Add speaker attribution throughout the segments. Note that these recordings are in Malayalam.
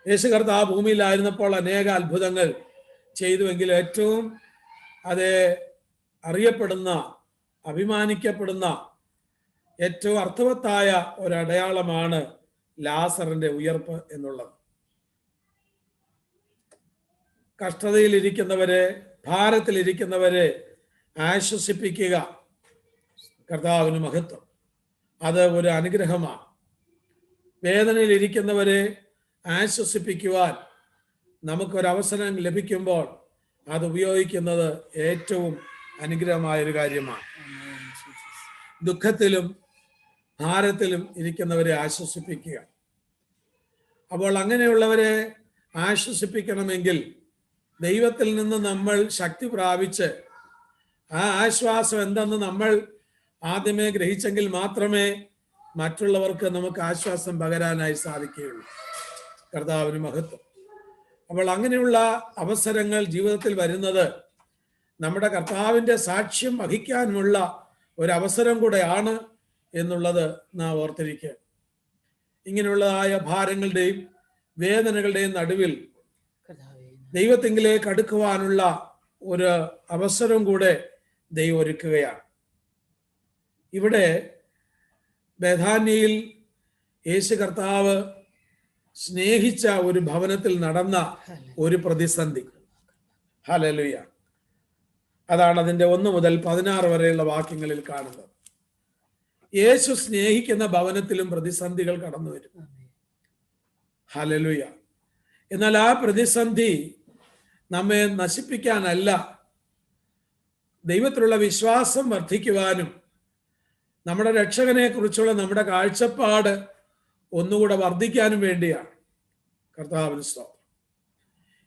Speaker 1: യേശു കർത്താവ് ഭൂമിയിലായിരുന്നപ്പോൾ അനേക അത്ഭുതങ്ങൾ ചെയ്തുവെങ്കിൽ ഏറ്റവും അത് അറിയപ്പെടുന്ന, അഭിമാനിക്കപ്പെടുന്ന ഏറ്റവും അർത്ഥവത്തായ ഒരടയാളമാണ് ലാസറിന്റെ ഉയർപ്പ് എന്നുള്ളത്. കഷ്ടതയിലിരിക്കുന്നവരെ, ഭാരത്തിലിരിക്കുന്നവരെ ആശ്വസിപ്പിക്കുക കർത്താവിന് മഹത്വം. അത് ഒരു അനുഗ്രഹമാണ്. വേദനയിലിരിക്കുന്നവരെ ആശ്വസിപ്പിക്കുവാൻ നമുക്കൊരവസരം ലഭിക്കുമ്പോൾ അത് ഉപയോഗിക്കുന്നത് ഏറ്റവും അനുഗ്രഹമായൊരു കാര്യമാണ്. ദുഃഖത്തിലും ഭാരത്തിലും ഇരിക്കുന്നവരെ ആശ്വസിപ്പിക്കുക. അപ്പോൾ അങ്ങനെയുള്ളവരെ ആശ്വസിപ്പിക്കണമെങ്കിൽ ദൈവത്തിൽ നിന്ന് നമ്മൾ ശക്തി പ്രാപിച്ച് ആ ആശ്വാസം എന്തെന്ന് നമ്മൾ ആദ്യമേ ഗ്രഹിച്ചെങ്കിൽ മാത്രമേ മറ്റുള്ളവർക്ക് നമുക്ക് ആശ്വാസം പകരാനായി സാധിക്കുകയുള്ളൂ. കർത്താവിന് മഹത്വം. അപ്പോൾ അങ്ങനെയുള്ള അവസരങ്ങൾ ജീവിതത്തിൽ വരുന്നത് നമ്മുടെ കർത്താവിൻ്റെ സാക്ഷ്യം വഹിക്കാനുമുള്ള ഒരവസരം കൂടെയാണ് എന്നുള്ളത് നാം ഓർത്തിരിക്കുക. ഇങ്ങനെയുള്ളതായ ഭാരങ്ങളുടെയും വേദനകളുടെയും നടുവിൽ ദൈവത്തിങ്കിലേക്ക് അടുക്കുവാനുള്ള ഒരു അവസരം കൂടെ ദൈവം ഒരുക്കുകയാണ്. ഇവിടെ ബേഥാന്യയിൽ യേശു കർത്താവ് സ്നേഹിച്ച ഒരു ഭവനത്തിൽ നടന്ന ഒരു പ്രതിസന്ധി. ഹല്ലേലൂയ. അതാണ് അതിൻ്റെ 1 മുതൽ 16 വരെയുള്ള വാക്യങ്ങളിൽ കാണുന്നത്. യേശു സ്നേഹിക്കുന്ന ഭവനത്തിലും പ്രതിസന്ധികൾ കടന്നു വരും. ഹല്ലേലൂയ. എന്നാൽ ആ പ്രതിസന്ധി നമ്മെ നശിപ്പിക്കാനല്ല, ദൈവത്തിലുള്ള വിശ്വാസം വർദ്ധിക്കുവാനും നമ്മുടെ രക്ഷകനെ കുറിച്ചുള്ള നമ്മുടെ കാഴ്ചപ്പാട് ഒന്നുകൂടെ വർദ്ധിക്കാനും വേണ്ടിയാണ്. കർത്താവിന് സ്തോത്രം.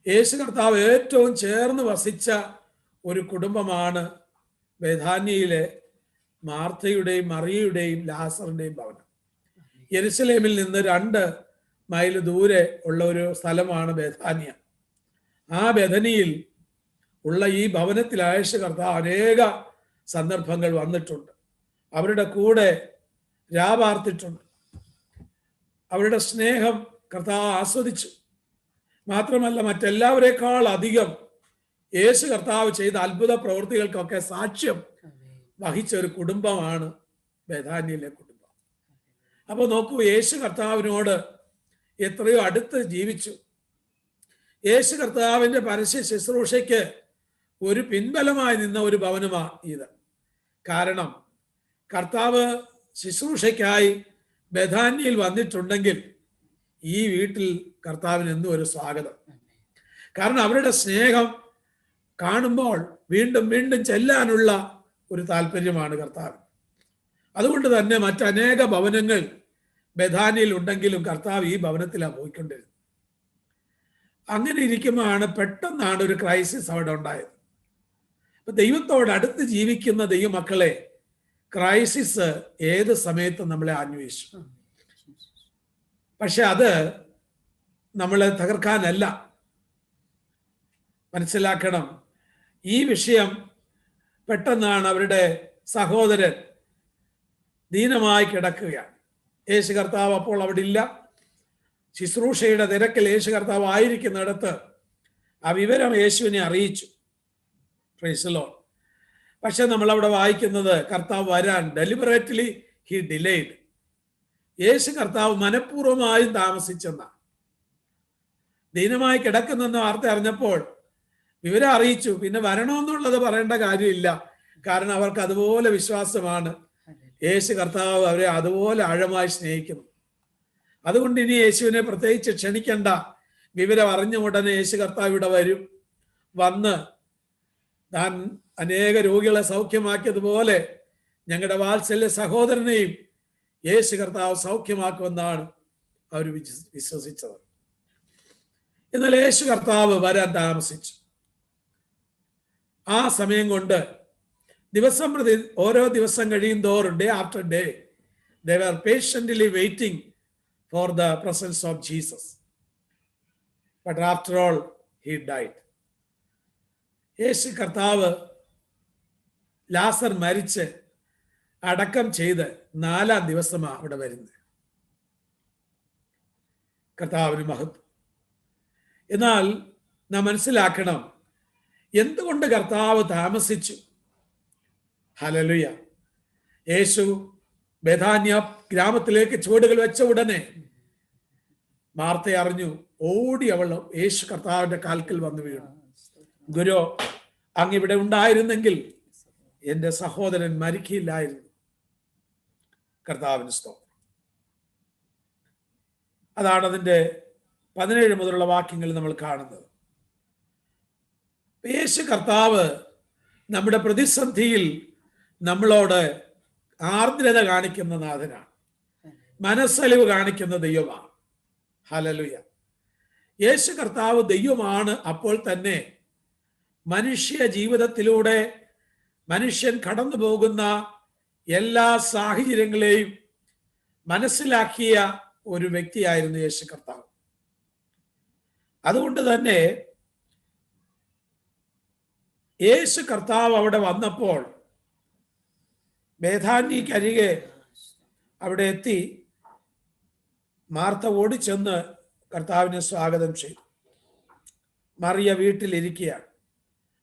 Speaker 1: യേശു കർത്താവ് ഏറ്റവും ചേർന്ന് വസിച്ച ഒരു കുടുംബമാണ് ബേഥാന്യയിലെ മാർത്തയുടെയും മറിയയുടെയും ലാസറിന്റെയും ഭവനം. യെരുശലേമിൽ നിന്ന് 2 മൈൽ ദൂരെ ഉള്ള ഒരു സ്ഥലമാണ് ബേഥാന്യ. ആ ബേഥനിയിൽ ഉള്ള ഈ ഭവനത്തിൽ യേശു കർത്താവ് അനേക സന്ദർഭങ്ങൾ വന്നിട്ടുണ്ട്. അവരുടെ കൂടെ രാപാർത്തിട്ടുണ്ട്. അവരുടെ സ്നേഹം കർത്താവ് ആസ്വദിച്ചു. മാത്രമല്ല, മറ്റെല്ലാവരെക്കാൾ അധികം യേശു കർത്താവ് ചെയ്ത അത്ഭുത പ്രവൃത്തികൾക്കൊക്കെ സാക്ഷ്യം വഹിച്ച ഒരു കുടുംബമാണ് ബേഥാന്യയിലെ കുടുംബം. അപ്പൊ നോക്കൂ, യേശു കർത്താവിനോട് എത്രയോ അടുത്ത് ജീവിച്ചു. യേശു കർത്താവിന്റെ പരസ്യ ശുശ്രൂഷയ്ക്ക് ഒരു പിൻബലമായി നിന്ന ഒരു ഭവനമാണ് ഇത്. കാരണം കർത്താവ് ശുശ്രൂഷയ്ക്കായി ബേഥാന്യയിൽ വന്നിട്ടുണ്ടെങ്കിൽ ഈ വീട്ടിൽ കർത്താവിന് എന്നും ഒരു സ്വാഗതം. കാരണം അവരുടെ സ്നേഹം കാണുമ്പോൾ വീണ്ടും വീണ്ടും ചെല്ലാനുള്ള ഒരു താല്പര്യമാണ് കർത്താവ്. അതുകൊണ്ട് തന്നെ മറ്റനേക ഭവനങ്ങൾ ബേഥാന്യയിൽ ഉണ്ടെങ്കിലും കർത്താവ് ഈ ഭവനത്തിലാണ് പോയിക്കൊണ്ടിരുന്നത്. അങ്ങനെ ഇരിക്കുമ്പോഴാണ് പെട്ടെന്നാണ് ഒരു ക്രൈസിസ് അവിടെ ഉണ്ടായത്. അപ്പൊ ദൈവത്തോട് അടുത്ത് ജീവിക്കുന്ന ദൈവമക്കളെ ക്രൈസിസ് ഏത് സമയത്തും നമ്മളെ അന്വേഷിച്ചു. പക്ഷെ അത് നമ്മളെ തകർക്കാനല്ല. മനസ്സിലാക്കണം, ഈ വിഷയം പെട്ടെന്നാണ് അവരുടെ സഹോദരൻ ദീനമായി കിടക്കുകയാണ്. യേശു കർത്താവ് അപ്പോൾ അവിടെ ഇല്ല. ശുശ്രൂഷയുടെ തിരക്കിൽ യേശു കർത്താവ് ആയിരിക്കുന്നിടത്ത് ആ വിവരം യേശുവിനെ അറിയിച്ചു. Praise the Lord. പക്ഷെ നമ്മളവിടെ വായിക്കുന്നത് കർത്താവ് വരാൻ ഡെലിബറേറ്റ്ലി ഹി ഡിലേഡ്. യേശു കർത്താവ് മനഃപൂർവ്വമായും താമസിച്ചെന്നാണ്. ദീനമായി കിടക്കുന്നെന്ന് വാർത്ത അറിഞ്ഞപ്പോൾ വിവരം അറിയിച്ചു. പിന്നെ വരണമെന്നുള്ളത് പറയേണ്ട കാര്യമില്ല. കാരണം അവർക്ക് അതുപോലെ വിശ്വാസമാണ്. യേശു കർത്താവ് അവരെ അതുപോലെ ആഴമായി സ്നേഹിക്കുന്നു. അതുകൊണ്ട് ഇനി യേശുവിനെ പ്രത്യേകിച്ച് ക്ഷണിക്കണ്ട. വിവരം അറിഞ്ഞ ഉടനെ യേശു കർത്താവ് ഇവിടെ വരും. വന്ന് താൻ അനേക രോഗികളെ സൗഖ്യമാക്കിയതുപോലെ ഞങ്ങളുടെ വാത്സല്യ സഹോദരനെയും യേശു കർത്താവ് സൗഖ്യമാക്കുമെന്നാണ് അവർ വിശ്വസിച്ചത്. എന്നാൽ യേശു കർത്താവ് വരാൻ താമസിച്ചു. ആ സമയം കൊണ്ട് ദിവസം പ്രതി ഓരോ ദിവസം കഴിയും തോറും day after day they were patiently waiting for the presence of Jesus. But after all, he died. യേശു കർത്താവ് ലാസർ മരിച്ച് അടക്കം ചെയ്ത് 4-ാം ദിവസമാണ് അവിടെ വരുന്നത്. കർത്താവിന് മഹത്വം. എന്നാൽ നാം മനസ്സിലാക്കണം, എന്തുകൊണ്ട് കർത്താവ് താമസിച്ചു? ഹല്ലേലൂയ. യേശു ബേഥാന്യ ഗ്രാമത്തിലേക്ക് ചുവടുകൾ വെച്ച ഉടനെ മാർത്ത അറിഞ്ഞു. ഓടി അവൾ യേശു കർത്താവിന്റെ കാൽക്കൽ വന്നു വീണു. ഗുരു, അങ്ങിവിടെ ഉണ്ടായിരുന്നെങ്കിൽ എൻ്റെ സഹോദരൻ മരിക്കില്ലായിരുന്നു. കർത്താവിന് സ്തോത്രം. അതാണ് അതിൻ്റെ 17 മുതലുള്ള വാക്യങ്ങൾ നമ്മൾ കാണുന്നത്. യേശു കർത്താവ് നമ്മുടെ പ്രതിസന്ധിയിൽ നമ്മളോട് ആർദ്രത കാണിക്കുന്ന നാഥനാണ്, മനസ്സലിവ് കാണിക്കുന്ന ദൈവമാണ്. ഹല്ലേലൂയ. യേശു കർത്താവ് ദൈവമാണ്. അപ്പോൾ തന്നെ മനുഷ്യ ജീവിതത്തിലൂടെ മനുഷ്യൻ കടന്നു പോകുന്ന എല്ലാ സാഹചര്യങ്ങളെയും മനസ്സിലാക്കിയ ഒരു വ്യക്തിയായിരുന്നു യേശു കർത്താവ്. അതുകൊണ്ട് തന്നെ യേശു കർത്താവ് അവിടെ വന്നപ്പോൾ ബേഥാന്യക്കരികെ അവിടെ എത്തി മാർത്ത ഓടിച്ചെന്ന് കർത്താവിനെ സ്വാഗതം ചെയ്തു. മറിയ വീട്ടിലിരിക്കുകയാണ്.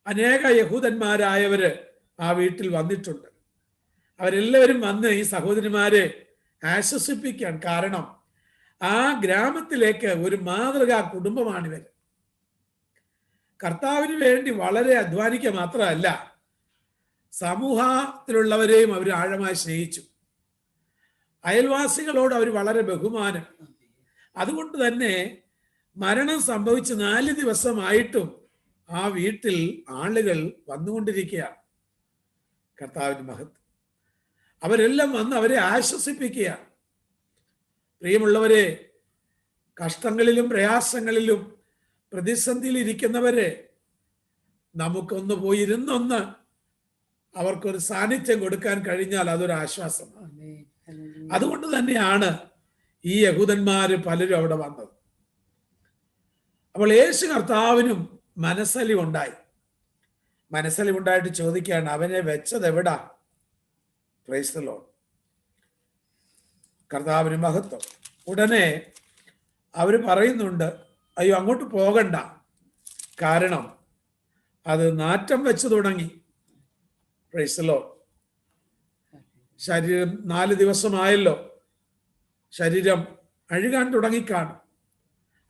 Speaker 1: അനേക യഹൂദന്മാരായവര് ആ വീട്ടിൽ വന്നിട്ടുണ്ട്. അവരെല്ലാവരും വന്ന് ഈ സഹോദരിമാരെ ആശ്വസിപ്പിക്കാൻ. കാരണം ആ ഗ്രാമത്തിലേക്ക് ഒരു മാതൃകാ കുടുംബമാണിവർ. കർത്താവിന് വേണ്ടി വളരെ അധ്വാനിക്കുക മാത്രമല്ല, സമൂഹത്തിലുള്ളവരെയും അവർ ആഴമായി സ്നേഹിച്ചു. അയൽവാസികളോട് അവർ വളരെ ബഹുമാനം. അതുകൊണ്ട് തന്നെ മരണം സംഭവിച്ച് 4 ദിവസമായിട്ടും ആ വീട്ടിൽ ആളുകൾ വന്നുകൊണ്ടിരിക്കുകയാണ്. കർത്താവിന് മഹത്വം. അവരെല്ലാം വന്ന് അവരെ ആശ്വസിപ്പിക്കുകയാണ്. പ്രിയമുള്ളവരെ, കഷ്ടങ്ങളിലും പ്രയാസങ്ങളിലും പ്രതിസന്ധിയിൽ ഇരിക്കുന്നവരെ നമുക്കൊന്ന് പോയിരുന്നൊന്ന് അവർക്കൊരു സാന്നിധ്യം കൊടുക്കാൻ കഴിഞ്ഞാൽ അതൊരു ആശ്വാസമാണ്. അതുകൊണ്ട് തന്നെയാണ് ഈ യഹൂദന്മാര് പലരും അവിടെ വന്നത്. അപ്പോൾ യേശു കർത്താവിനും മനസ്സലിവുണ്ടായി. മനസ്സലിവുണ്ടായിട്ട് ചോദിക്കുകയാണ്, അവനെ വെച്ചത് എവിടാ? Praise the Lord. കർത്താവിന് മഹത്വം. ഉടനെ അവര് പറയുന്നുണ്ട്, അയ്യോ അങ്ങോട്ട് പോകണ്ട, കാരണം അത് നാറ്റം വെച്ച് തുടങ്ങി. Praise the Lord. ശരീരം 4 ദിവസമായല്ലോ, ശരീരം അഴുകാൻ തുടങ്ങിക്കാണും.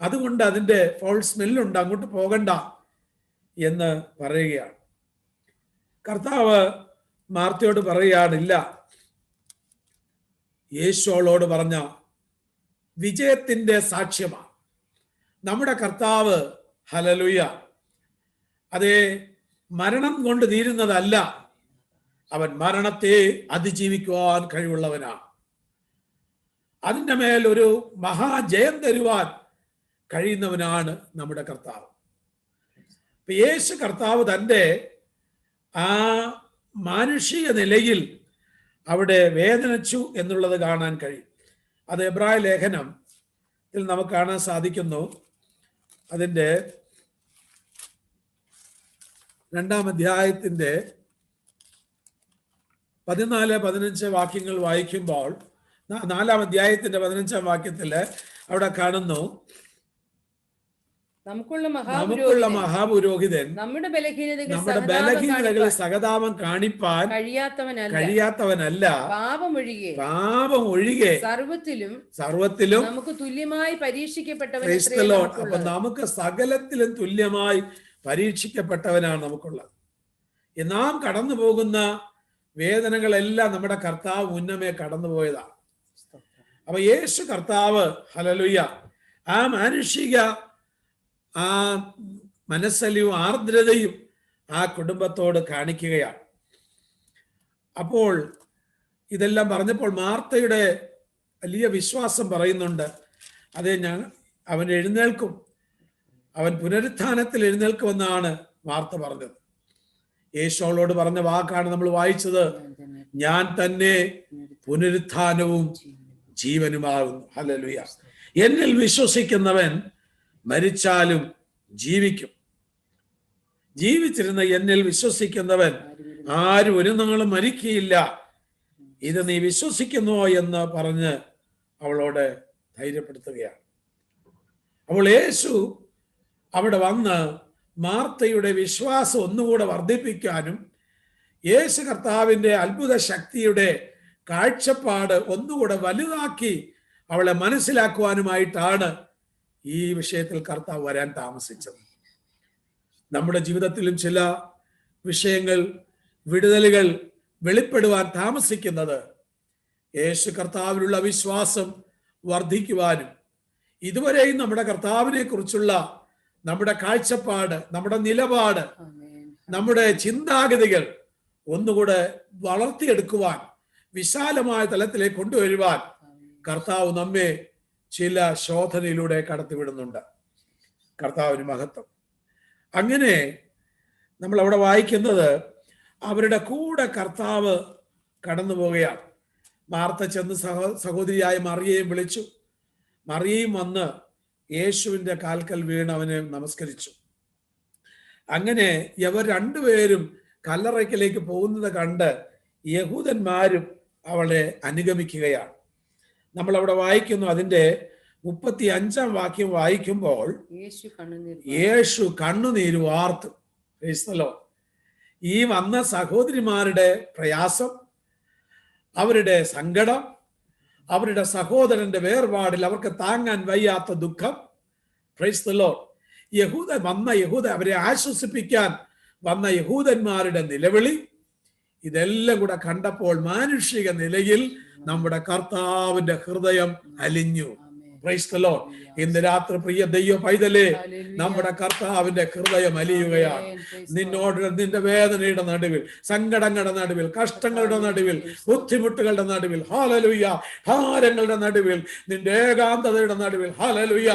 Speaker 1: അതുകൊണ്ട് അതിൻ്റെ ഫൗൾ സ്മെല്ലുണ്ട്, അങ്ങോട്ട് പോകണ്ട എന്ന് പറയുകയാണ്. കർത്താവ് മാർത്തയോട് പറയുകയാണില്ല. യേശുവോട് പറഞ്ഞ വിജയത്തിന്റെ സാക്ഷ്യമാണ് നമ്മുടെ കർത്താവ്. ഹല്ലേലൂയ. അതേ, മരണം കൊണ്ട് തീരുന്നതല്ല, അവൻ മരണത്തെ അതിജീവിക്കുവാൻ കഴിവുള്ളവനാണ്. അതിൻ്റെ മേൽ ഒരു മഹാജയം തരുവാൻ കഴിയുന്നവനാണ് നമ്മുടെ കർത്താവ്. യേശു കർത്താവ് തൻ്റെ ആ മാനുഷിക നിലയിൽ അവിടെ വേദനിച്ചു എന്നുള്ളത് കാണാൻ കഴിയും. അത് എബ്രായ ലേഖനത്തിൽ നമുക്ക് കാണാൻ സാധിക്കുന്നു. അതിൻ്റെ 2-ാം അധ്യായത്തിൻ്റെ 14-15 വാക്യങ്ങൾ വായിക്കുമ്പോൾ, 4-ാം അധ്യായത്തിന്റെ 15-ാം വാക്യത്തിൽ അവിടെ കാണുന്നു, നമുക്കുള്ള മഹാപുരോഹിതൻ നമ്മുടെ ബലഹീനതകൾ സഹതാപം കാണിപ്പാൻ കഴിയാത്തവനല്ല, പാപം ഒഴികെ സർവത്തിലും നമുക്ക് തുല്യമായി പരീക്ഷിക്കപ്പെട്ടവൻ. അപ്പൊ നമുക്ക് സകലത്തിലും തുല്യമായി പരീക്ഷിക്കപ്പെട്ടവനാണ് നമുക്കുള്ളത്. നാം കടന്നു പോകുന്ന വേദനകളെല്ലാം നമ്മുടെ കർത്താവ് മുന്നമേ കടന്നുപോയതാണ്. അപ്പൊ യേശു കർത്താവ്, ഹല്ലേലൂയ, ആ മാനുഷിക ആ മനസ്സലിവും ആർദ്രതയും ആ കുടുംബത്തോട് കാണിക്കുകയാണ്. അപ്പോൾ ഇതെല്ലാം പറഞ്ഞപ്പോൾ മാർത്തയുടെ വലിയ വിശ്വാസം പറയുന്നുണ്ട്. അതെ, അവൻ എഴുന്നേൽക്കും, അവൻ പുനരുത്ഥാനത്തിൽ എഴുന്നേൽക്കുമെന്നാണ് മാർത്ത പറഞ്ഞത്. യേശുവോട് പറഞ്ഞ വാക്കാണ് നമ്മൾ വായിച്ചത്, ഞാൻ തന്നെ പുനരുത്ഥാനവും ജീവനുമാകുന്നു. ഹല്ലേലൂയ. എന്നിൽ വിശ്വസിക്കുന്നവൻ മരിച്ചാലും ജീവിക്കും. ജീവിച്ചിരുന്ന എന്നിൽ വിശ്വസിക്കുന്നവൻ ആരും ഒരു നാളും മരിക്കുകയില്ല. ഇത് നീ വിശ്വസിക്കുന്നുവോ എന്ന് പറഞ്ഞ് അവളോട് ധൈര്യപ്പെടുത്തുകയാണ്. അപ്പോൾ യേശു അവിടെ വന്ന് മാർത്തയുടെ വിശ്വാസം ഒന്നുകൂടെ വർദ്ധിപ്പിക്കാനും യേശു കർത്താവിൻ്റെ അത്ഭുത ശക്തിയുടെ കാഴ്ചപ്പാട് ഒന്നുകൂടെ വലുതാക്കി അവളെ മനസ്സിലാക്കുവാനുമായിട്ടാണ് ഈ വിഷയത്തിൽ കർത്താവ് വരാൻ താമസിച്ചത്. നമ്മുടെ ജീവിതത്തിലും ചില വിഷയങ്ങൾ, വിടുതലുകൾ വെളിപ്പെടുവാൻ താമസിക്കുന്നത് യേശു കർത്താവിലുള്ള വിശ്വാസം വർദ്ധിക്കുവാനും ഇതുവരെയും നമ്മുടെ കർത്താവിനെ കുറിച്ചുള്ള നമ്മുടെ കാഴ്ചപ്പാട്, നമ്മുടെ നിലപാട്, നമ്മുടെ ചിന്താഗതികൾ ഒന്നുകൂടെ വളർത്തിയെടുക്കുവാൻ, വിശാലമായ തലത്തിലേക്ക് കൊണ്ടുവരുവാൻ കർത്താവ് നമ്മെ ചില ശോധനയിലൂടെ കടത്തിവിടുന്നുണ്ട്. കർത്താവിന് മഹത്വം. അങ്ങനെ നമ്മൾ അവിടെ വായിക്കുന്നത് അവരുടെ കൂടെ കർത്താവ് കടന്നു പോവുകയാണ്. മാർത്ത ചെന്ന് സഹോദരിയായ മറിയയും വിളിച്ചു. മറിയയും വന്ന് യേശുവിൻ്റെ കാൽക്കൽ വീണ് അവനെ നമസ്കരിച്ചു. അങ്ങനെ ഇവർ രണ്ടുപേരും കല്ലറയ്ക്കലേക്ക് പോകുന്നത് കണ്ട് യഹൂദന്മാരും അവളെ അനുഗമിക്കുകയാണ്. നമ്മൾ അവിടെ വായിക്കുന്നു, അതിൻ്റെ 35-ാം വാക്യം വായിക്കുമ്പോൾ യേശു കണ്ണുനീര് വാർത്തു. ഈ വന്ന സഹോദരിമാരുടെ പ്രയാസം, അവരുടെ സങ്കടം, അവരുടെ സഹോദരന്റെ വേർപാടിൽ അവർക്ക് താങ്ങാൻ വയ്യാത്ത ദുഃഖം, പ്രൈസ് ദി ലോർഡ്, യഹൂദ അവരെ ആശ്വസിപ്പിക്കാൻ വന്ന യഹൂദന്മാരുടെ നിലവിളി, ഇതെല്ലാം കൂടെ കണ്ടപ്പോൾ മാനുഷിക നിലയിൽ നമ്മുടെ കർത്താവിന്റെ ഹൃദയം അലിഞ്ഞു. Praise the Lord. ഇന്ന് രാത്രി പ്രിയ ദൈവ പൈതലേ, നമ്മുടെ കർത്താവിന്റെ ഹൃദയം അലിയുകയാണ്. നിന്നോട് നിന്റെ വേദനയുടെ നടുവിൽ, സങ്കടങ്ങളുടെ നടുവിൽ, കഷ്ടങ്ങളുടെ നടുവിൽ, ബുദ്ധിമുട്ടുകളുടെ നടുവിൽ, ഹല്ലേലൂയ, ഭാരങ്ങളുടെ നടുവിൽ, നിന്റെ ഏകാന്തതയുടെ നടുവിൽ, ഹല്ലേലൂയ,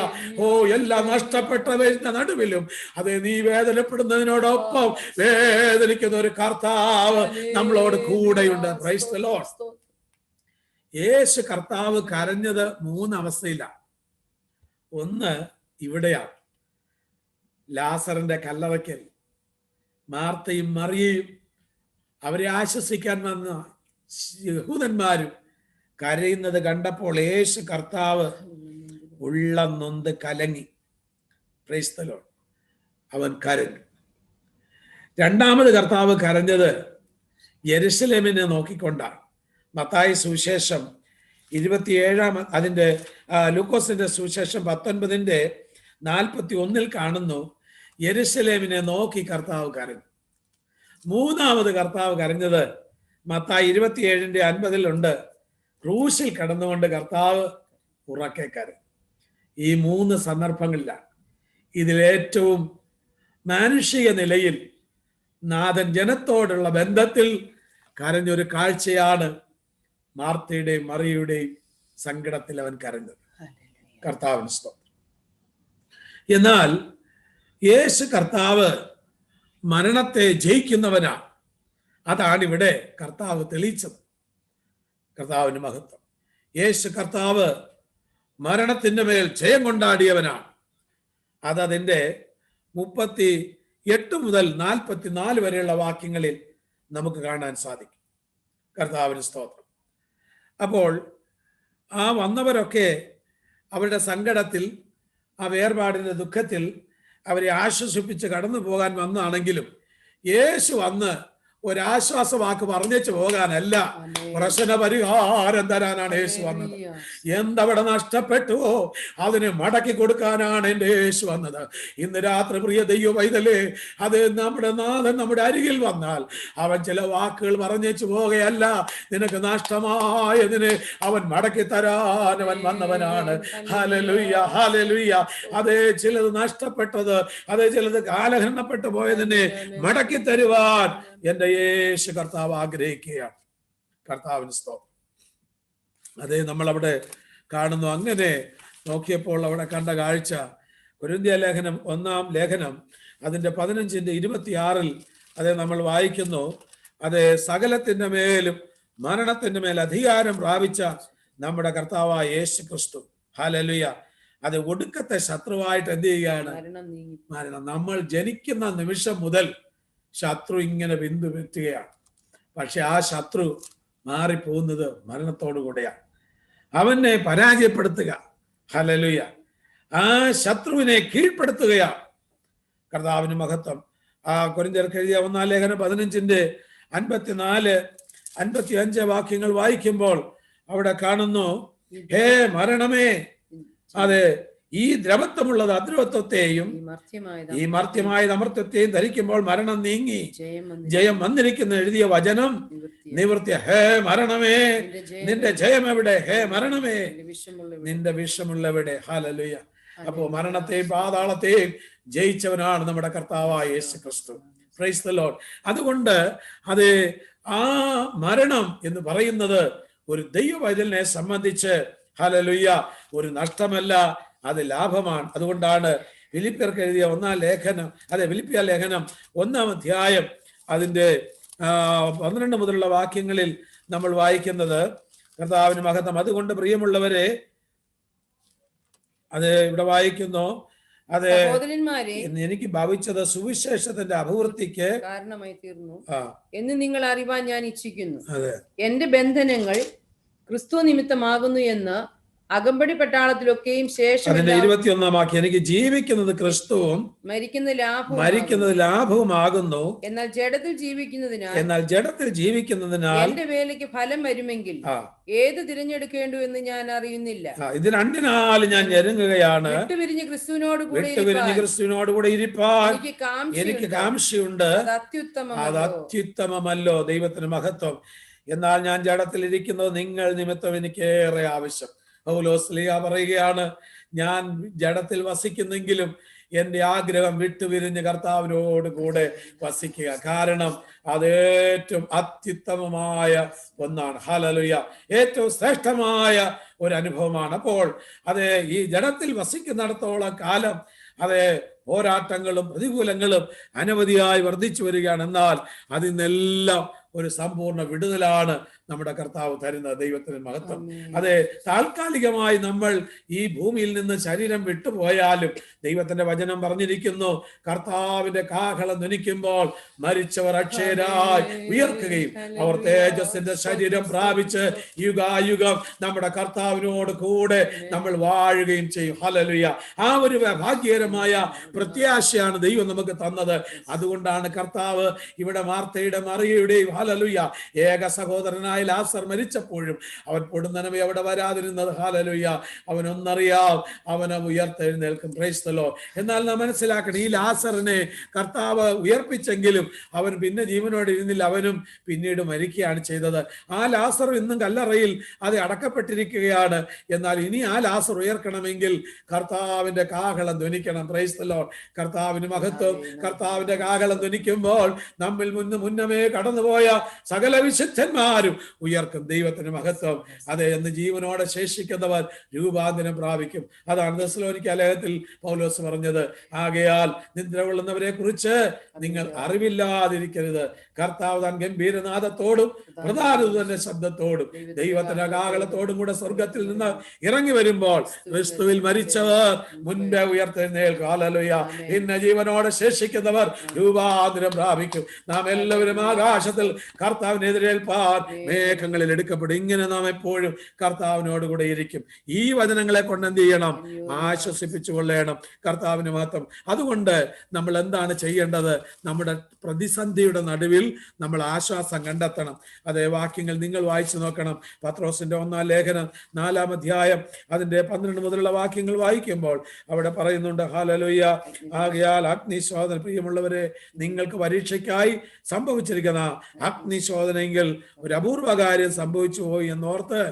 Speaker 1: എല്ലാം നഷ്ടപ്പെട്ടവരുടെ നടുവിലും അതെ നീ വേദനപ്പെടുന്നതിനോടൊപ്പം വേദനിക്കുന്ന ഒരു കർത്താവ് നമ്മളോട് കൂടെയുണ്ട്. Praise the Lord. യേശു കർത്താവ് കരഞ്ഞത് 3 അവസ്ഥയിലാണ്. ഒന്ന് ഇവിടെയാണ്, ലാസറിന്റെ കല്ലറയ്ക്കൽ മാർത്തയും മറിയയും അവരെ ആശ്വസിക്കാൻ വന്ന യഹൂദന്മാരും കരയുന്നത് കണ്ടപ്പോൾ യേശു കർത്താവ് ഉള്ളം നൊന്ത് കലങ്ങി. Praise the Lord. അവൻ കരഞ്ഞു. രണ്ടാമത് കർത്താവ് കരഞ്ഞത് യെരുശലേമിനെ നോക്കിക്കൊണ്ടാണ്. മത്തായി സുവിശേഷം 27-ാം അതിൻ്റെ ലൂക്കോസിന്റെ സുവിശേഷം 19-ന്റെ-41 കാണുന്നു, യെരുശലേമിനെ നോക്കി കർത്താവ് കരഞ്ഞു. മൂന്നാമത് കർത്താവ് കരഞ്ഞത് മത്തായി 27-ന്റെ-50 ക്രൂശിൽ കടന്നുകൊണ്ട് കർത്താവ് ഉറക്കെ കരഞ്ഞു. ഈ 3 സന്ദർഭങ്ങളിലാണ്. ഇതിലേറ്റവും മാനുഷിക നിലയിൽ നാഥൻ ജനത്തോടുള്ള ബന്ധത്തിൽ കരഞ്ഞൊരു കാഴ്ചയാണ് മാർത്തയുടെയും മറിയയുടെയും സങ്കടത്തിൽ അവൻ കരഞ്ഞത്. കർത്താവിന് സ്തോത്രം. എന്നാൽ യേശു കർത്താവ് മരണത്തെ ജയിക്കുന്നവനാണ്. അതാണ് ഇവിടെ കർത്താവ് തെളിയിച്ചത്. കർത്താവിന് മഹത്വം. യേശു കർത്താവ് മരണത്തിന്റെ മേൽ ജയം കൊണ്ടാടിയവനാണ്. അതതിൻ്റെ 38 മുതൽ 44 വരെയുള്ള വാക്യങ്ങളിൽ നമുക്ക് കാണാൻ സാധിക്കും. കർത്താവിന് സ്തോത്രം. അപ്പോൾ ആ വന്നവരൊക്കെ അവരുടെ സങ്കടത്തിൽ, ആ വേർപാടിന്റെ ദുഃഖത്തിൽ അവരെ ആശ്വസിപ്പിച്ച് കടന്നു പോകാൻ വന്നാണെങ്കിലും യേശു വന്ന് ഒരാശ്വാസ വാക്ക് പറഞ്ഞേച്ചു പോകാനല്ല, പ്രശ്ന പരിഹാരം തരാനാണ് യേശു വന്നത്. എന്തവിടെ നഷ്ടപ്പെട്ടുവോ അതിനെ മടക്കി കൊടുക്കാനാണ് എൻ്റെ യേശു വന്നത്. ഇന്ന് രാത്രി പ്രിയ ദൈവ പൈതലേ, അത് നമ്മുടെ നാഥൻ നമ്മുടെ അരികിൽ വന്നാൽ അവൻ ചില വാക്കുകൾ പറഞ്ഞേച്ചു പോവുകയല്ല, നിനക്ക് നഷ്ടമായതിനെ അവൻ മടക്കി തരാൻ അവൻ വന്നവനാണ്. Hallelujah, hallelujah. അതേ ചിലത് നഷ്ടപ്പെട്ടത്, അതേ ചിലത് കാലഹരണപ്പെട്ടു പോയതിനെ മടക്കി തരുവാൻ എൻ്റെ യേശു കർത്താവ് ആഗ്രഹിക്കുകയാണ്. കർത്താവിന് സ്തോത്രം. അതേ നമ്മളവിടെ കാണുന്നു. അങ്ങനെ നോക്കിയപ്പോൾ അവിടെ കണ്ട കാഴ്ച, കൊരിന്ത്യ ലേഖനം 1-ാം ലേഖനം അതിൻ്റെ 15-26 അതേ നമ്മൾ വായിക്കുന്നു, അതേ സകലത്തിൻ്റെ മേലും മരണത്തിൻ്റെ മേൽ അധികാരം പ്രാപിച്ച നമ്മുടെ കർത്താവായ യേശു ക്രിസ്തു, ഹല്ലേലൂയ, അത് ഒടുക്കത്തെ ശത്രുവായിട്ട് എന്ത് ചെയ്യുകയാണ്? മരണം. നമ്മൾ ജനിക്കുന്ന നിമിഷം മുതൽ ശത്രു ഇങ്ങനെ ബിന്ദു വെറ്റുകയാണ്. പക്ഷെ ആ ശത്രു മാറിപ്പോകുന്നത് മരണത്തോടു കൂടെയാണ്. അവനെ പരാജയപ്പെടുത്തുക, ഹല്ലേലൂയ, ആ ശത്രുവിനെ കീഴ്പ്പെടുത്തുകയാണ് കർത്താവിന് മഹത്വം. കൊരിന്ത്യർക്ക് എഴുതിയ 1-ാം ലേഖനം 15-54-55 വാക്യങ്ങൾ വായിക്കുമ്പോൾ അവിടെ കാണുന്നു, ഹേ മരണമേ, അതെ, ഈ ദ്രവത്വമുള്ളത് അദ്രവത്വത്തെയും ഈ മർത്യമായ അമർത്യത്തെയും ധരിക്കുമ്പോൾ മരണം നീങ്ങി ജയം വന്നിരിക്കുന്ന എഴുതിയ വചനം നിവൃത്തിയ. ഹേ മരണമേ, നിന്റെ ജയം എവിടെ? ഹേ മരണമേ, നിന്റെ വിഷമുള്ളവിടെ. ഹല്ലേലൂയ. അപ്പോ മരണത്തെയും പാതാളത്തെയും ജയിച്ചവനാണ് നമ്മുടെ കർത്താവായ യേശു ക്രിസ്തു. Praise the Lord. അതുകൊണ്ട് അത് ആ മരണം എന്ന് പറയുന്നത് ഒരു ദൈവവൈതലിനെ സംബന്ധിച്ച് ഹല്ലേലൂയ ഒരു നഷ്ടമല്ല, അത് ലാഭമാണ്. അതുകൊണ്ടാണ് ഫിലിപ്പിയർക്ക് എഴുതിയ 1-ാം ലേഖനം, ഫിലിപ്പിയ ലേഖനം 1-ാം അധ്യായം അതിന്റെ 12 മുതലുള്ള വാക്യങ്ങളിൽ നമ്മൾ വായിക്കുന്നത് കർത്താവിന് മഹത്വം. അതുകൊണ്ട് പ്രിയമുള്ളവരെ, അത് ഇവിടെ വായിക്കുന്നു, അതെ, എനിക്ക് ഭവിച്ചത് സുവിശേഷത്തിന്റെ അഭിവൃദ്ധിക്ക്
Speaker 2: കാരണമായി തീർന്നു എന്ന് നിങ്ങൾ അറിവാൻ ഞാൻ ഇച്ഛിക്കുന്നു. എന്റെ ബന്ധനങ്ങൾ ക്രിസ്തു നിമിത്തമാകുന്നു എന്ന് അകമ്പടി പട്ടാളത്തിലൊക്കെയും ശേഷം
Speaker 1: 21-ാം വാക്യം, എനിക്ക് ജീവിക്കുന്നത് ക്രിസ്തുവും മരിക്കുന്നത് ലാഭവുമാകുന്നു.
Speaker 2: എന്നാൽ ജഡത്തിൽ ജീവിക്കുന്നതിനാൽ എന്റെ വേലയ്ക്ക് ഫലം വരുമെങ്കിൽ ഏത് തിരഞ്ഞെടുക്കേണ്ടു എന്ന് ഞാൻ അറിയുന്നില്ല.
Speaker 1: ഇത് രണ്ടിനാലും ഞാൻ ഞെരുങ്ങുകയാണ്.
Speaker 2: വിട്ടുപിരിഞ്ഞ് ക്രിസ്തുവിനോട്
Speaker 1: കൂടെ ഇരിപ്പാൻ എനിക്ക് കാംക്ഷയുണ്ട്. അത് അത്യുത്തമമല്ലോ. ദൈവത്തിന് മഹത്വം. എന്നാൽ ഞാൻ ജഡത്തിൽ ഇരിക്കുന്നത് നിങ്ങൾ നിമിത്തം എനിക്കേറെ ആവശ്യം. പൗലോസ് പറയുകയാണ്, ഞാൻ ജഡത്തിൽ വസിക്കുന്നെങ്കിലും എന്റെ ആഗ്രഹം വിട്ടുപിരിഞ്ഞ് കർത്താവിനോട് കൂടെ വസിക്കുക. കാരണം അത് ഏറ്റവും അത്യുത്തമമായ ഒന്നാണ്. ഹല്ലേലൂയ. ഏറ്റവും ശ്രേഷ്ഠമായ ഒരു അനുഭവമാണ്. അപ്പോൾ അത് ഈ ജഡത്തിൽ വസിക്കുന്നിടത്തോളം കാലം അത് പോരാട്ടങ്ങളും പ്രതികൂലങ്ങളും അനവധിയായി വർദ്ധിച്ചു വരികയാണ്. എന്നാൽ അതിൽ നിന്നെല്ലാം ഒരു സമ്പൂർണ്ണ വിടുതലാണ് നമ്മുടെ കർത്താവ് തരുന്നത്. ദൈവത്തിന് മഹത്വം. അതെ, താൽക്കാലികമായി നമ്മൾ ഈ ഭൂമിയിൽ നിന്ന് ശരീരം വിട്ടുപോയാലും ദൈവത്തിന്റെ വചനം പറഞ്ഞിരിക്കുന്നു, കർത്താവിന്റെ കാഹളം ധ്വനിക്കുമ്പോൾ മരിച്ചവർ അക്ഷയരായി ഉയർക്കുകയും അവർ തേജസ്സിന്റെ ശരീരം പ്രാപിച്ച് യുഗായുഗം നമ്മുടെ കർത്താവിനോട് കൂടെ നമ്മൾ വാഴുകയും ചെയ്യും. ഹല്ലേലൂയ. ആ ഒരു ഭാഗ്യകരമായ പ്രത്യാശയാണ് ദൈവം നമുക്ക് തന്നത്. അതുകൊണ്ടാണ് കർത്താവ് ഇവിടെ മാർത്തയുടെ മറിയയുടെയും ഹല്ലേലൂയ ഏക സഹോദരനായ ലാസർ മരിച്ചപ്പോഴും അവൻ പൊടുന്നനവെ അവിടെ വരാതിരുന്നത്. ഹല്ലേലൂയ. അവനൊന്നറിയാം, അവനെ ഉയർത്തെഴുന്നേൽക്കും. Praise the Lord. എന്നാൽ നാം മനസ്സിലാക്കണം, ഈ ലാസറിനെ കർത്താവ് ഉയർപ്പിച്ചെങ്കിലും അവൻ പിന്നെ ജീവനോടെ ഇരുന്നില്ല. അവനും പിന്നീട് മരിക്കുകയാണ് ചെയ്തത്. ആ ലാസർ ഇന്നും കല്ലറയിൽ അത് അടക്കപ്പെട്ടിരിക്കുകയാണ്. എന്നാൽ ഇനി ആ ലാസർ ഉയർക്കണമെങ്കിൽ കർത്താവിന്റെ കാഹളം ധ്വനിക്കണം. Praise the Lord. കർത്താവിന് മഹത്വം. കർത്താവിന്റെ കാഹളം ധ്വനിക്കുമ്പോൾ നമ്മിൽ മുന്നമേ കടന്നുപോയ സകല വിശുദ്ധന്മാരും ഉയർക്കും. ദൈവത്തിന് മഹത്വം. അതെ, എന്ന് ജീവനോടെ ശേഷിക്കുന്നവർ രൂപാന്തരം പ്രാപിക്കും. അതാണ് തെസ്സലോനിക്ക ലേഖനത്തിൽ പൗലോസ് പറഞ്ഞത്. ആകയാൽ നിദ്ര കൊള്ളുന്നവരെ കുറിച്ച് നിങ്ങൾ അറിവില്ലാതിരിക്കരുത്. കർത്താവ് താൻ ഗംഭീരനാദത്തോടും പ്രധാനതന്റെ ശബ്ദത്തോടും ദൈവത്തിന്റെ കാഹളത്തോടും കൂടെ സ്വർഗത്തിൽ നിന്ന് ഇറങ്ങി വരുമ്പോൾ ക്രിസ്തുവിൽ മരിച്ചവർ മുൻപേ ഉയർത്തെഴുന്നേൽക്കും. ഹല്ലേലൂയ. ഇന്ന് ജീവനോടെ ശേഷിക്കുന്നവർ രൂപാന്തരം പ്രാപിക്കും. നാം എല്ലാവരും ആകാശത്തിൽ കർത്താവിനെതിരേൽപ്പാൻ മേഘങ്ങളിൽ എടുക്കപ്പെടും. ഇങ്ങനെ നാം എപ്പോഴും കർത്താവിനോട് കൂടെ ഇരിക്കും. ഈ വചനങ്ങളെ കൊണ്ട് എന്ത് ചെയ്യണം? ആശ്വസിപ്പിച്ചു കൊള്ളണം. കർത്താവിന് മാത്രം. അതുകൊണ്ട് നമ്മൾ എന്താണ് ചെയ്യേണ്ടത്? നമ്മുടെ പ്രതിസന്ധിയുടെ നടുവിൽ നമ്മൾ ആശ്വാസം കണ്ടെത്തണം. അതേ വാക്യങ്ങൾ നിങ്ങൾ വായിച്ചു നോക്കണം. പത്രോസിന്റെ 1-ാം ലേഖനം 4-ാം അധ്യായം അതിന്റെ 12 മുതലുള്ള വാക്യങ്ങൾ വായിക്കുമ്പോൾ അവിടെ പറയുന്നുണ്ട്, ഹല്ലേലൂയ. ആകയാൽ അഗ്നിശോധന, പ്രിയമുള്ളവരെ, നിങ്ങൾക്ക് പരീക്ഷയ്ക്കായി സംഭവിച്ചിരിക്കുന്ന അഗ്നിശോധനയെങ്കിൽ ഒരു അപൂർവ കാര്യം സംഭവിച്ചു പോയി എന്നോർത്ത്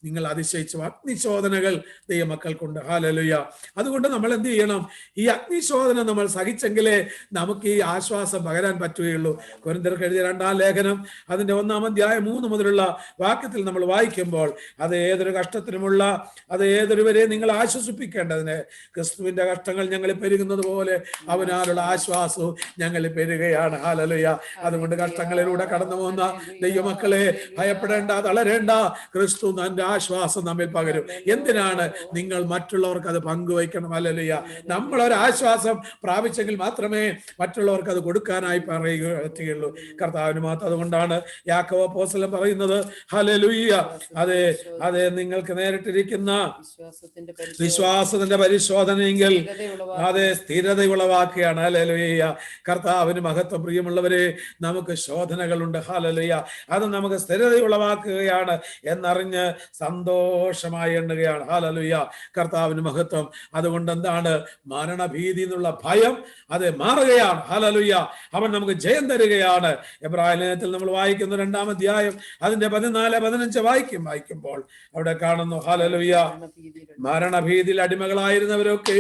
Speaker 1: നിങ്ങൾ അതിശയിച്ചു. അഗ്നിശോധനകൾ ദൈവമക്കൾക്കുണ്ട്. ഹല്ലേലൂയ. അതുകൊണ്ട് നമ്മൾ എന്ത് ചെയ്യണം? ഈ അഗ്നിശോധന നമ്മൾ സഹിച്ചെങ്കിലേ നമുക്ക് ഈ ആശ്വാസം പകരാൻ പറ്റുകയുള്ളൂ. കൊരിന്ത്യർക്ക് എഴുതിയ 2-ാം ലേഖനം അതിന്റെ 1-ാം അധ്യായം 3 മുതലുള്ള വാക്യത്തിൽ നമ്മൾ വായിക്കുമ്പോൾ അത് ഏതൊരു കഷ്ടത്തിനുമുള്ള അത് ഏതൊരുവരെ നിങ്ങൾ ആശ്വസിപ്പിക്കേണ്ടതിന് ക്രിസ്തുവിന്റെ കഷ്ടങ്ങൾ ഞങ്ങളിൽ പെരുകുന്നത് പോലെ അവനാലുള്ള ആശ്വാസവും ഞങ്ങളിൽ പെരുകയാണ്. ഹല്ലേലൂയ. അതുകൊണ്ട് കഷ്ടങ്ങളിലൂടെ കടന്നു പോകുന്ന ദൈവമക്കളെ ഭയപ്പെടേണ്ട, തളരേണ്ട. ക്രിസ്തു തന്റെ ആശ്വാസം നമ്മിൽ പകരും. എന്തിനാണ്? നിങ്ങൾ മറ്റുള്ളവർക്ക് അത് പങ്കുവയ്ക്കണം. ഹല്ലേലൂയ. നമ്മളൊരു ആശ്വാസം പ്രാപിച്ചെങ്കിൽ മാത്രമേ മറ്റുള്ളവർക്ക് അത് കൊടുക്കാനായി പറ്റുകയുള്ളൂ. കർത്താവിന് മാത്രം. അതുകൊണ്ടാണ് യാക്കോബ് അപ്പോസ്തലൻ പറയുന്നത്, ഹല്ലേലൂയ, അതെ അതെ, നിങ്ങൾക്ക് നേരിട്ടിരിക്കുന്ന വിശ്വാസത്തിന്റെ പരിശോധനയെങ്കിൽ അതെ സ്ഥിരത ഉളവാക്കുകയാണ്. ഹല്ലേലൂയ. കർത്താവിന് മഹത്വം. പ്രിയമുള്ളവരെ, നമുക്ക് ശോധനകളുണ്ട്. ഹല്ലേലൂയ. അത് നമുക്ക് സ്ഥിരത ഉളവാക്കുകയാണ് എന്നറിഞ്ഞ് സന്തോഷമായി എണ്ണുകയാണ്. ഹല്ലേലൂയ. കർത്താവിന് മഹത്വം. അതുകൊണ്ട് എന്താണ്? മരണഭീതി എന്നുള്ള ഭയം അത് മാറുകയാണ്. ഹല്ലേലൂയ. അവൻ നമുക്ക് ജയം തരികയാണ്. എബ്രായ ലേഖനത്തിൽ നമ്മൾ വായിക്കുന്ന 2-ാം അധ്യായം അതിന്റെ 14-15 വായിക്കുമ്പോൾ അവിടെ കാണുന്നു, ഹല്ലേലൂയ, മരണഭീതിയിൽ അടിമകളായിരുന്നവരൊക്കെ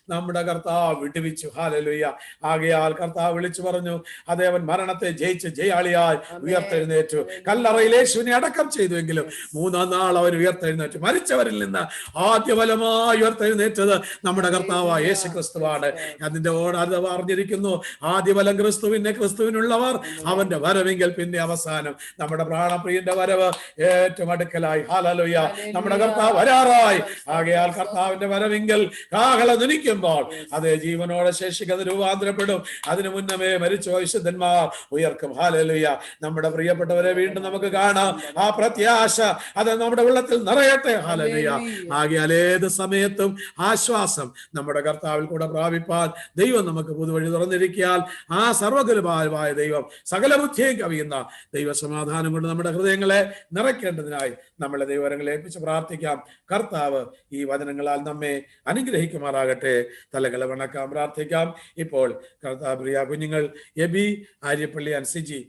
Speaker 1: നമ്മുടെ കർത്താവ് വിടുവിച്ചു. ഹല്ലേലൂയ. ആകയാൽ കർത്താവ് വിളിച്ചു പറഞ്ഞു, അതേ, അവൻ മരണത്തെ ജയിച്ച് ജയാളിയായി ഉയർത്തെഴുന്നേറ്റു. കല്ലറയിൽ യേശുവിനെ അടക്കം ചെയ്തുവെങ്കിലും 3-ാം നാൾ അവൻ ഉയർത്തെഴുന്നേറ്റു. മരിച്ചവരിൽ നിന്ന് ആദ്യഫലമായി ഉയർത്തെഴുന്നേറ്റത് നമ്മുടെ കർത്താവായ യേശു ക്രിസ്തുവാണ്. അതിന്റെ അത് അറിഞ്ഞിരിക്കുന്നു, ആദ്യഫലം ക്രിസ്തു, പിന്നെ ക്രിസ്തുവിനുള്ളവർ, അവന്റെ വരവെങ്കിൽ പിന്നെ അവസാനം. നമ്മുടെ പ്രാണപ്രിയന്റെ വരവ് ഏറ്റവും അടുക്കലായി. ഹല്ലേലൂയ. നമ്മുടെ കർത്താവ് വരാറായി. ആകയാൽ കർത്താവിന്റെ വരവെങ്കിൽ കാഹള ധ്വനിക്കുമ്പോൾ അതേ ജീവനോടെ ശേഷിക്കുന്നത് രൂപാന്തരപ്പെടും. അതിനു മുന്നമേ മരിച്ച വിശുദ്ധന്മാർ ഉയർക്കും. ഹല്ലേലൂയ. നമ്മുടെ പ്രിയപ്പെട്ടവരെ വീണ്ടും നമുക്ക് കാണാം. ആ പ്രത്യാശ അത് നമ്മുടെ ഉള്ളത്തിൽ നിറയട്ടെ. ഹല്ലേലൂയ. ആകയാൽ ഏത് സമയത്തും ആശ്വാസം നമ്മുടെ കർത്താവിൽ കൂടെ പ്രാപിപ്പാൻ ദൈവം നമുക്ക് പുതുവഴി തുറന്നിരിക്കാൻ ആ സർവ്വകൃപാലുവായ ദൈവം സകല ബുദ്ധിയും കവിയുന്ന ദൈവസമാധാനം കൊണ്ട് നമ്മുടെ ഹൃദയങ്ങളെ നിറയ്ക്കേണ്ടതിനായി നമ്മളെ ദൈവങ്ങളെ ഏൽപ്പിച്ച് പ്രാർത്ഥിക്കാം. കർത്താവ് ഈ വചനങ്ങളാൽ നമ്മെ അനുഗ്രഹിക്കുമാറാകട്ടെ. തലകളെ വണക്കാം, പ്രാർത്ഥിക്കാം. ഇപ്പോൾ കർത്താവ് പ്രിയ കുഞ്ഞുങ്ങൾ എബി, ആര്യപ്പള്ളി, അൻസിജി